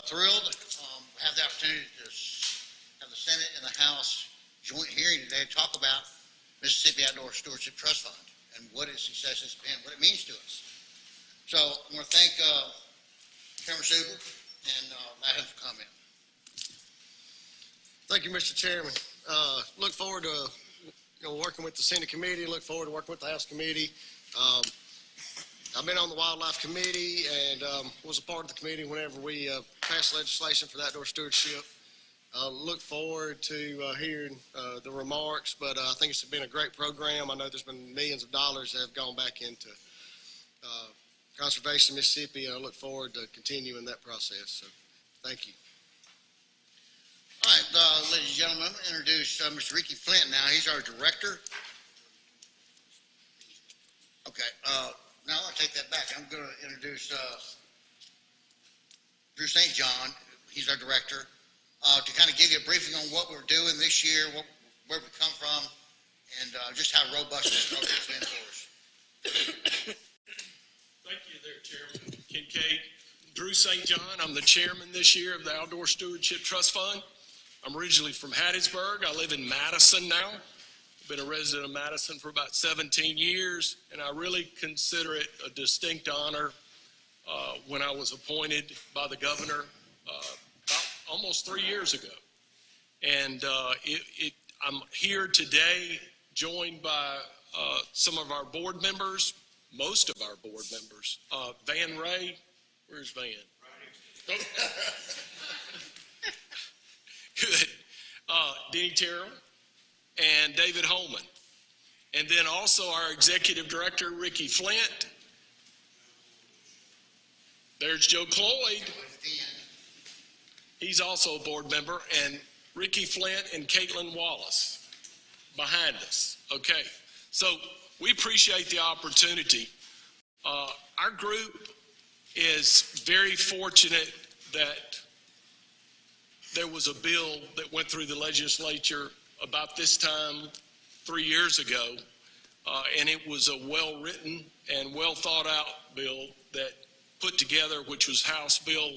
thrilled to have the opportunity to have the Senate and the House joint hearing today to talk about Mississippi Outdoor Stewardship Trust Fund and what its success has been, what it means to us. So I want to thank Chairman Suber and allow him to comment. Thank you, Mr. Chairman. Look forward to working with the Senate committee. Look forward to working with the House committee. I've been on the Wildlife Committee and was a part of the committee whenever we passed legislation for the outdoor stewardship. Look forward to hearing the remarks, but I think it's been a great program. I know there's been millions of dollars that have gone back into conservation in Mississippi, and I look forward to continuing that process. So, thank you. All right, ladies and gentlemen, I'm going to introduce Mr. Ricky Flint now. He's our director. Okay, now I'll take that back. I'm going to introduce Drew St. John. He's our director, to kind of give you a briefing on what we're doing this year, where we come from, and just how robust this program's been for us. Thank you there, Chairman Kincaid. Drew St. John, I'm the chairman this year of the Outdoor Stewardship Trust Fund. I'm originally from Hattiesburg. I live in Madison now. I've been a resident of Madison for about 17 years, and I really consider it a distinct honor when I was appointed by the governor about almost 3 years ago. And I'm here today joined by some of our board members, most of our board members. Van Ray, where's Van? Right. Good. Denny Terrell and David Holman. And then also our executive director, Ricky Flint. There's Joe Cloyd. He's also a board member. And Ricky Flint and Caitlin Wallace behind us. Okay. So we appreciate the opportunity. Our group is very fortunate that there was a bill that went through the legislature about this time 3 years ago, and it was a well-written and well-thought-out bill that put together, which was House Bill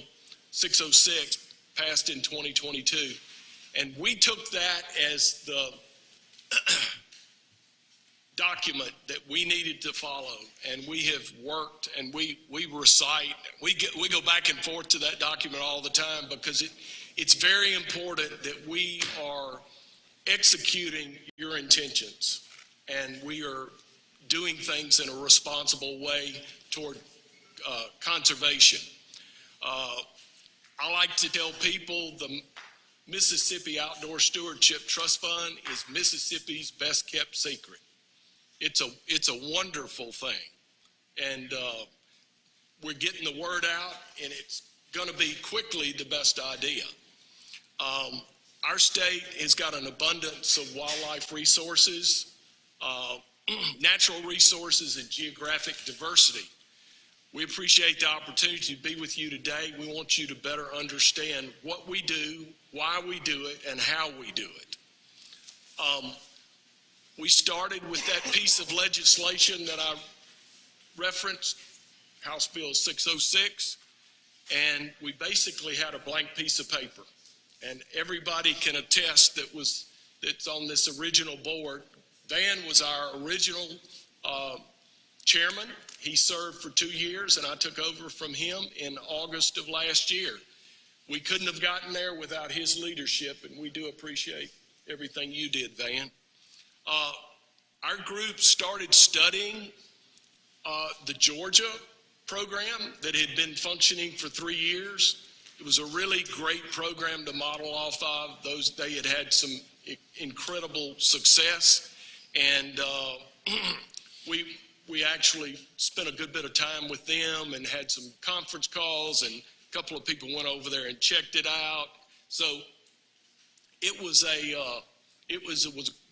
606, passed in 2022. And we took that as the document that we needed to follow, and we have worked and we recite. We go back and forth to that document all the time because it's very important that we are executing your intentions and we are doing things in a responsible way toward conservation. I like to tell people the Mississippi Outdoor Stewardship Trust Fund is Mississippi's best kept secret. It's a wonderful thing, and we're getting the word out, and it's going to be quickly the best idea. Our state has got an abundance of wildlife resources, natural resources, and geographic diversity. We appreciate the opportunity to be with you today. We want you to better understand what we do, why we do it, and how we do it. We started with that piece of legislation that I referenced, House Bill 606, and we basically had a blank piece of paper. And everybody can attest that's on this original board. Van was our original chairman. He served for 2 years, and I took over from him in August of last year. We couldn't have gotten there without his leadership, and we do appreciate everything you did, Van. Our group started studying the Georgia program that had been functioning for 3 years. It was a really great program to model off of. They had had some incredible success, and we actually spent a good bit of time with them and had some conference calls, and a couple of people went over there and checked it out. So it was a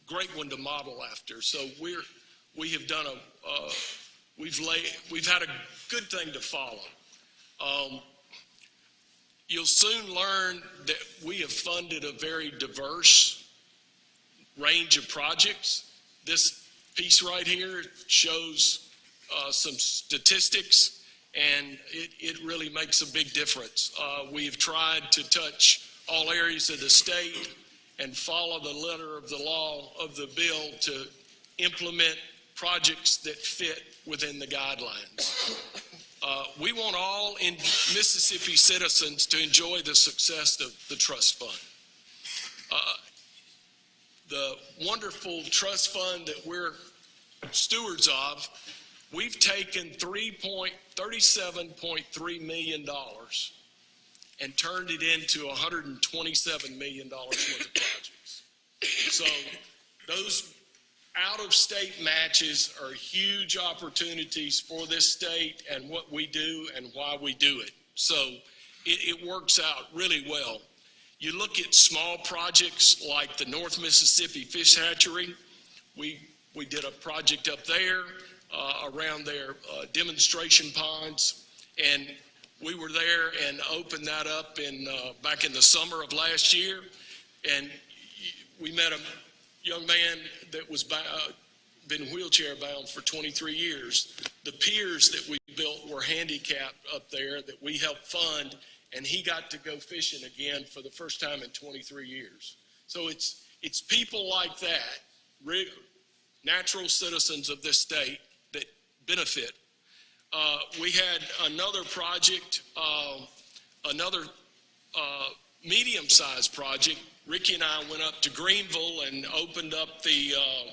great one to model after. So we've had a good thing to follow. You'll soon learn that we have funded a very diverse range of projects. This piece right here shows some statistics, and it really makes a big difference. We've tried to touch all areas of the state and follow the letter of the law of the bill to implement projects that fit within the guidelines. We want all in Mississippi citizens to enjoy the success of the trust fund. The wonderful trust fund that we're stewards of, we've taken $37.3 million and turned it into $127 million worth of projects. So those out-of-state matches are huge opportunities for this state and what we do and why we do it. So it works out really well. You look at small projects like the North Mississippi Fish Hatchery. We did a project up there around their demonstration ponds, and we were there and opened that up back in the summer of last year, and we met a young man that was been wheelchair bound for 23 years. The piers that we built were handicapped up there that we helped fund, and he got to go fishing again for the first time in 23 years. So it's people like that, natural citizens of this state, that benefit. We had another project, another medium-sized project. Ricky and I went up to Greenville and opened up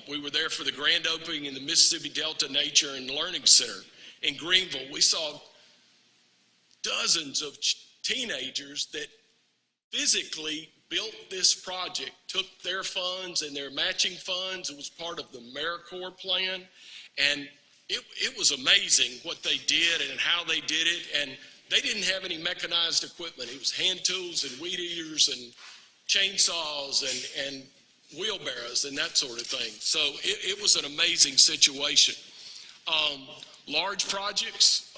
we were there for the grand opening in the Mississippi Delta Nature and Learning Center in Greenville. We saw dozens of teenagers that physically built this project, took their funds and their matching funds. It was part of the AmeriCorps plan, and it was amazing what they did and how they did it. And they didn't have any mechanized equipment. It was hand tools and weed eaters and chainsaws and wheelbarrows and that sort of thing. So it was an amazing situation. Large projects,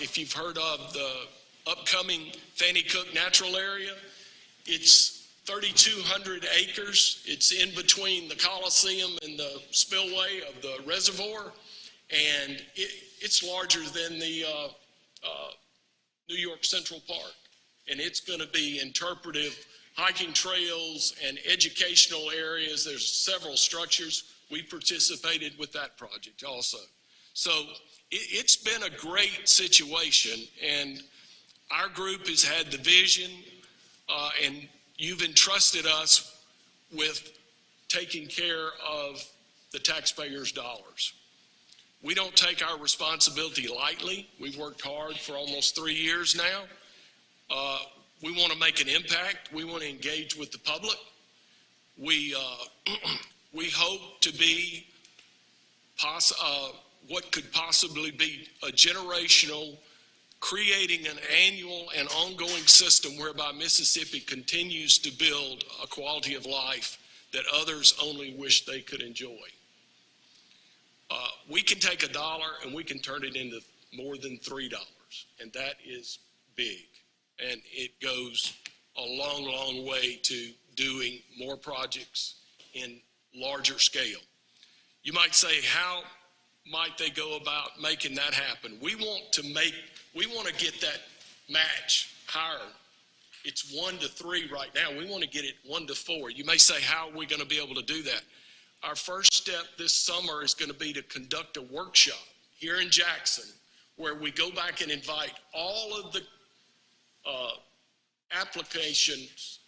if you've heard of the upcoming Fannie Cook Natural Area, it's 3,200 acres. It's in between the Coliseum and the spillway of the reservoir, and it's larger than the New York Central Park. And it's going to be interpretive hiking trails and educational areas. There's several structures. We participated with that project also. So it's been a great situation, and our group has had the vision, and you've entrusted us with taking care of the taxpayers' dollars. We don't take our responsibility lightly. We've worked hard for almost 3 years now. We want to make an impact. We want to engage with the public. We hope to be what could possibly be a generational, creating an annual and ongoing system whereby Mississippi continues to build a quality of life that others only wish they could enjoy. We can take $1 and we can turn it into more than $3, and that is big. And it goes a long, long way to doing more projects in larger scale. You might say, how might they go about making that happen? We want to get that match higher. It's 1 to 3 right now. We want to get it 1 to 4. You may say, how are we going to be able to do that? Our first step this summer is going to be to conduct a workshop here in Jackson where we go back and invite all of the applicants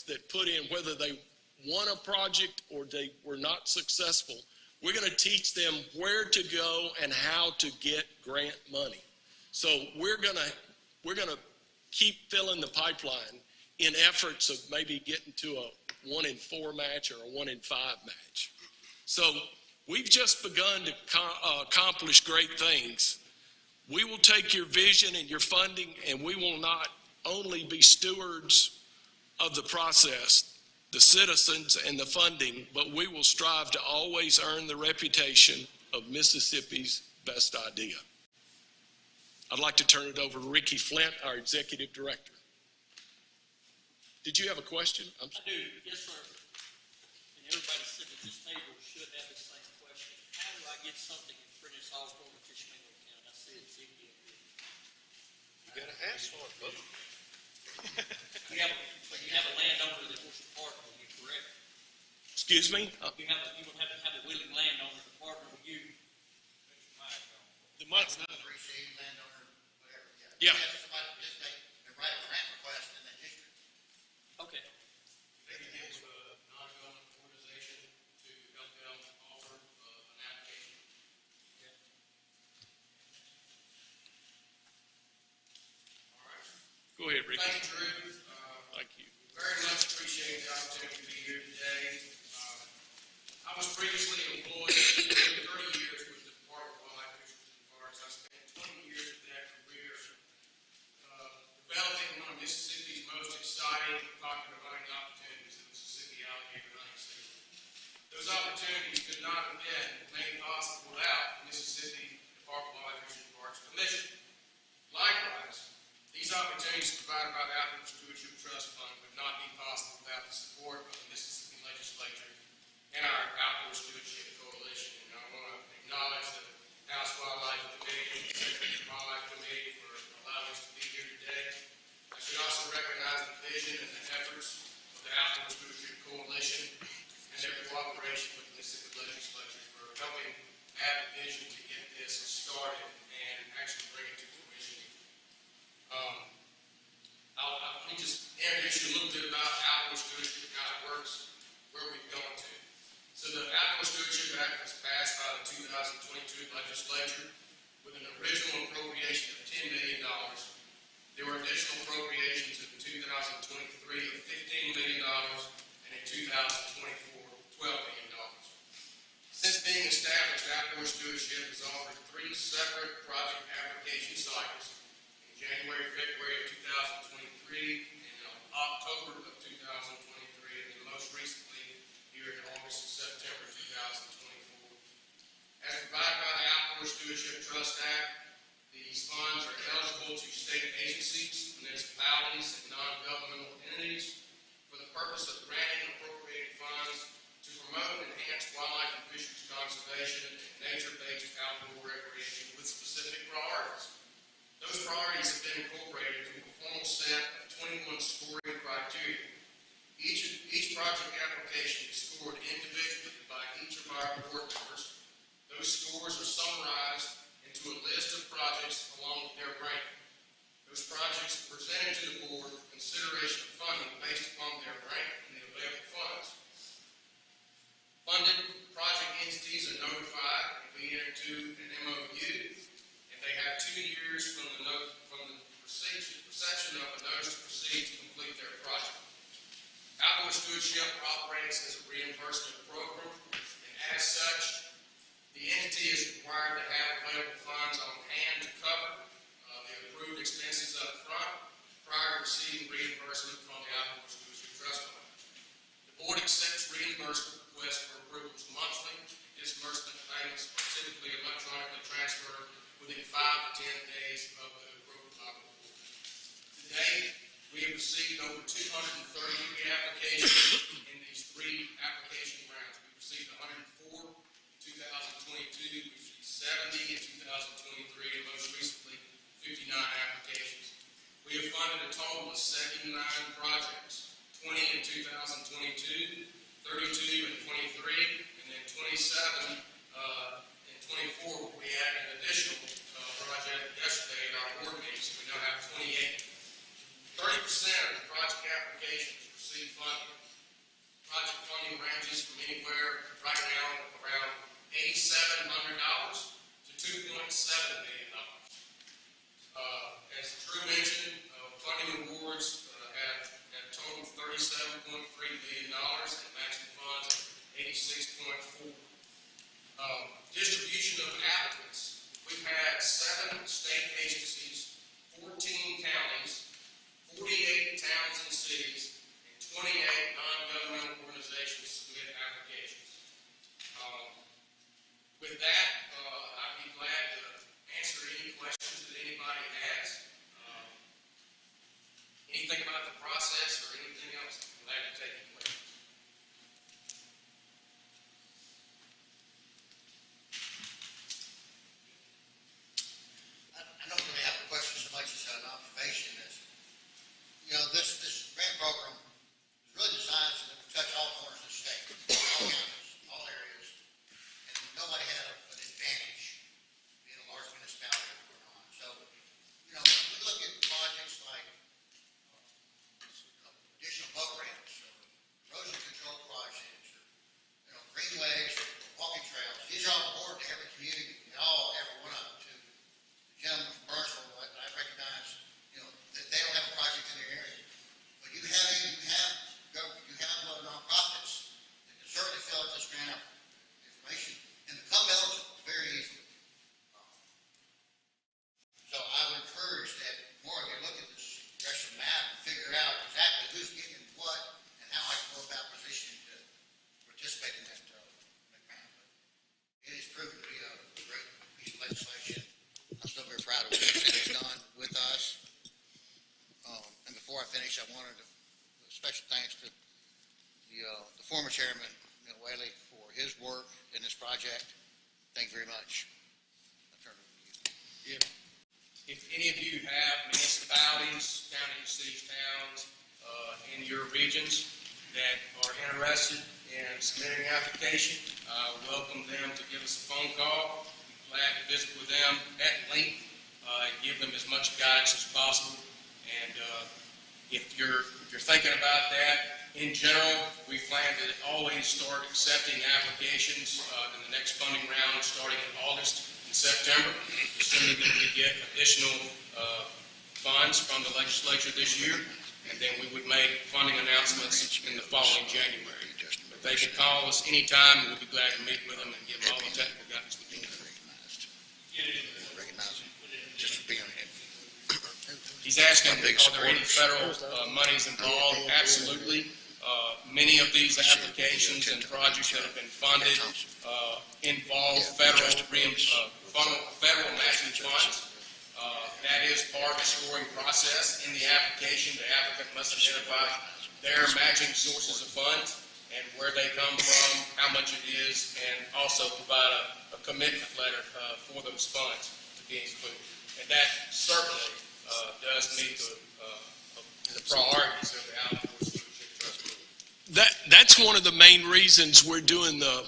that put in, whether they won a project or they were not successful. We're going to teach them where to go and how to get grant money. So we're going to keep filling the pipeline in efforts of maybe getting to a 1 in 4 match or a 1 in 5 match. So we've just begun to accomplish great things. We will take your vision and your funding, and we will not only be stewards of the process, the citizens and the funding, but we will strive to always earn the reputation of Mississippi's best idea. I'd like to turn it over to Ricky Flint, our Executive Director. Did you have a question? I do, yes, sir. And everybody sitting at this table should have the same question. How do I get something in Prentice Hall for the Fishman County? I said city up there. You gotta ask for it, brother. You have a landowner that wants to partner with you, correct? Excuse me? You would have to have a willing landowner to partner with you. The month, Appreciate landowner, whatever, Yeah. Somebody just they write a grant request in that district. Okay. They can get with a non-government organization to help them offer an application. All right. go ahead, Rick. Thank you, Drew. Thank you. Very much appreciate the opportunity to be here today. I was previously employed for 30 years with the Department of Wildlife, Fisheries, and Parks. I spent 20 years of that career developing one of Mississippi's most exciting and popular hunting opportunities, the Mississippi alligator hunting season. Those opportunities could not have been made possible without the Mississippi Department of Wildlife, Fisheries, and Parks Commission. Likewise, these opportunities provided by the Outdoor Stewardship Trust Fund would not be possible without the support of the Mississippi Legislature and our Outdoor Stewardship Coalition. And I want to acknowledge the House Wildlife Committee and the Senate Wildlife Committee for allowing us to be here today. I should also recognize the vision and the efforts of the Outdoor Stewardship Coalition and their cooperation with the Mississippi Legislature for helping have the vision to get this started and actually bring it to fruition. Let me just introduce you a little bit about outdoor stewardship, how it works, where we've gone to. So the Outdoor Stewardship Act was passed by the 2022 legislature with an original appropriation of $10 million. There were additional appropriations in 2023 of $15 million and in 2024, $12 million. Since being established, outdoor stewardship has offered 3 separate project application cycles in January, February of 2023, and in October of 2023, and then most recently here in August and September 2024. As provided by the Outdoor Stewardship Trust Act, these funds are eligible to state agencies, municipalities, and non-governmental entities for the purpose of granting appropriated funds to promote and enhance wildlife and fisheries conservation and nature-based outdoor recreation with specific priorities. Those priorities have been incorporated into a formal set of 21 scoring criteria. Each project application is scored individually by each of our board members. Those scores are summarized into a list of projects along with their ranking. Those projects are presented to the board for consideration of funding based upon their rank and the available funds. Funded project entities are notified and we enter into an MOU, and they have 2 years from the reception of a notice to proceed to complete their project. Outdoor stewardship operates as a reimbursement program, and as such, the entity is required to have available funds on hand to cover the approved expenses up front prior to receiving reimbursement from the Outdoor Stewardship Trust Fund. The board accepts reimbursement requests for approvals monthly. Disbursement payments are typically electronically transferred within 5 to 10 days of the approval by the board. To date, we have received over 233 applications in these 3 application rounds. We received 104 in 2022, we received 70 in 2023, and most recently, 59 applications. We have funded a total of 79 projects, 20 in 2022, 32 in 23, and then 27 in 24. We added an additional project yesterday at our board meeting, so we now have 28. 30% of the project applications receive funding. Project funding ranges from anywhere right now around $8,700 to $2.7 million. As Drew mentioned, funding awards have totaled $37.3 million and matching funds of $86.4 million. Distribution of applicants. We've had 7 state agencies, 14 counties, 48 towns and cities, and 28 non-governmental organizations submit applications. With that, I'd be glad to answer before I finish, I wanted to, special thanks to the former chairman, Whaley, for his work in this project. Thank you very much. I'll turn it over to you. If any of you have municipalities, counties, cities, towns, in your regions that are interested in submitting an application, welcome them to give us a phone call. Be glad to visit with them at length, and give them as much guidance as possible. And if you're thinking about that, in general, we plan to always start accepting applications in the next funding round starting in August and September, assuming that we get additional funds from the legislature this year, and then we would make funding announcements in the following January. But they can call us anytime, and we'll be glad to meet with them and give them all the technical guidance we can. Recognize him, just for being here. He's asking, are there any federal monies involved? Absolutely. Many of these applications and projects that have been funded involve federal matching funds. That is part of the scoring process. In the application, the applicant must identify their matching sources of funds and where they come from, how much it is, and also provide a commitment letter for those funds to be included. And that certainly does meet the priorities of the outdoor stewardship trust movement. That's one of the main reasons we're doing the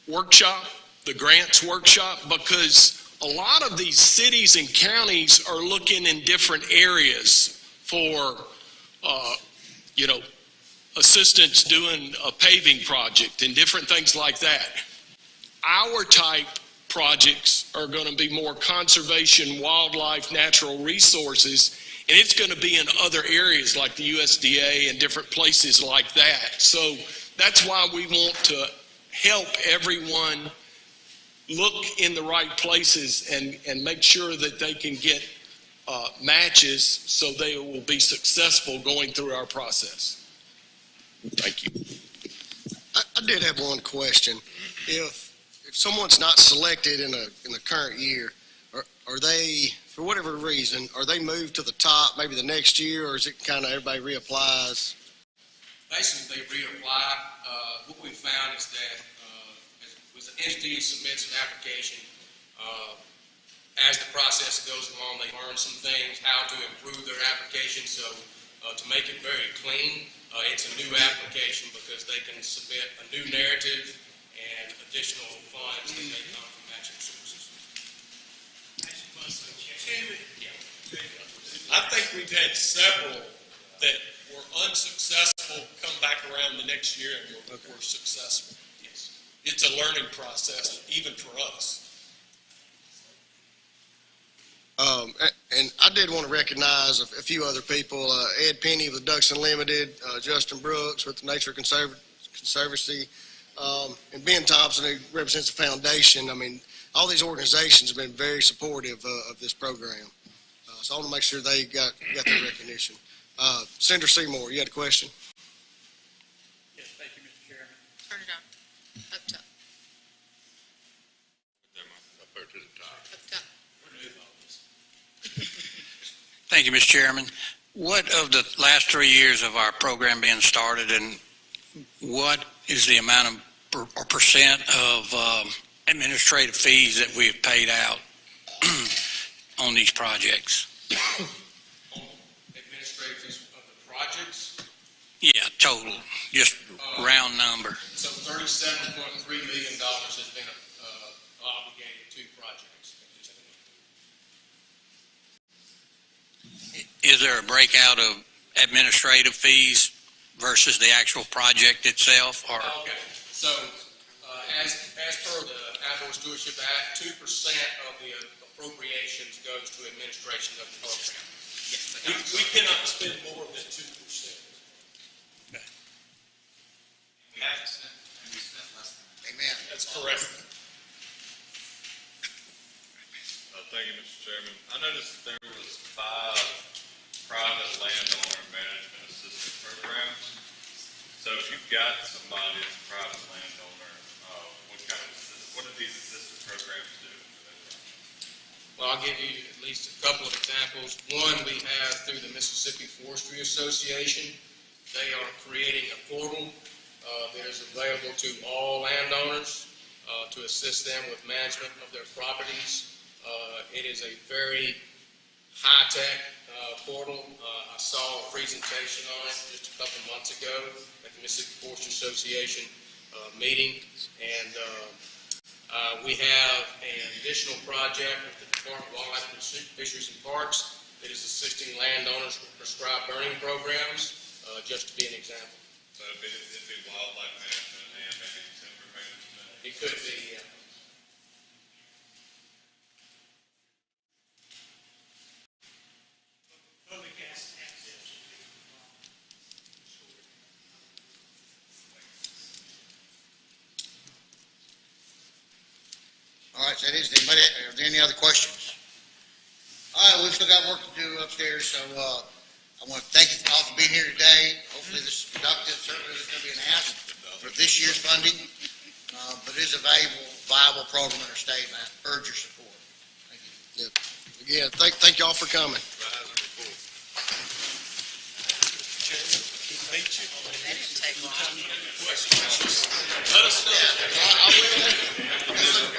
workshop, the grants workshop, because a lot of these cities and counties are looking in different areas for, assistance doing a paving project and different things like that. Our type projects are going to be more conservation, wildlife, natural resources, and it's going to be in other areas like the USDA and different places like that. So that's why we want to help everyone look in the right places and make sure that they can get matches so they will be successful going through our process. Thank you. I did have one question. If someone's not selected in the current year, are they, for whatever reason, are they moved to the top maybe the next year, or is it kind of everybody reapplies? Basically, they reapply. What we found is that with an entity that submits an application, as the process goes along, they learn some things, how to improve their application. So to make it very clean, it's a new application because they can submit a new narrative and additional funds that may come from matching sources. I think we've had several that were unsuccessful come back around the next year and were successful. Yes. It's a learning process, even for us. And I did want to recognize a few other people, Ed Penny with Ducks Unlimited, Justin Brooks with the Nature Conservancy, and Ben Thompson, who represents the foundation. I mean, all these organizations have been very supportive of this program. So I want to make sure they got their recognition. Senator Seymour, you had a question? Yes, thank you, Mr. Chairman. Turn it on. Up top. Up there to the top. Up top. Thank you, Mr. Chairman. What of the last 3 years of our program being started, and what is the amount of or percent of administrative fees that we have paid out on these projects? Administrative fees of the projects. Yeah, total, just round number. So $37.3 million has been obligated to projects. Is there a breakout of administrative fees versus the actual project itself, or? Okay, so as per the Outdoor Stewardship Act, 2% of the appropriations goes to administration of the program. Yes, We cannot spend more than 2%. Amen. That's correct. Thank you, Mr. Chairman. I noticed there was 5 private landowner management assistance programs. So if you've got somebody that's a private landowner, what do these assistance programs do? Well, I'll give you at least a couple of examples. One, we have through the Mississippi Forestry Association. They are creating a portal that is available to all landowners to assist them with management of their properties. It is a very high-tech portal. I saw a presentation on it just a couple months ago at the Mississippi Forestry Association meeting, and we have an additional project with the Department of Wildlife, Fisheries, and Parks that is assisting landowners with prescribed burning programs, just to be an example. So it'd be wildlife management and maybe timber management. It could be, Public has access to it. All right, so that is, anybody, are there any other questions? All right, we've still got work to do upstairs, so, I want to thank you all for being here today. Hopefully this is productive. Certainly there's going to be an ask for this year's funding, but it is a viable program in our state, and I urge your support. Thank you. Again, thank y'all for coming. That didn't take long. Let us know. I will.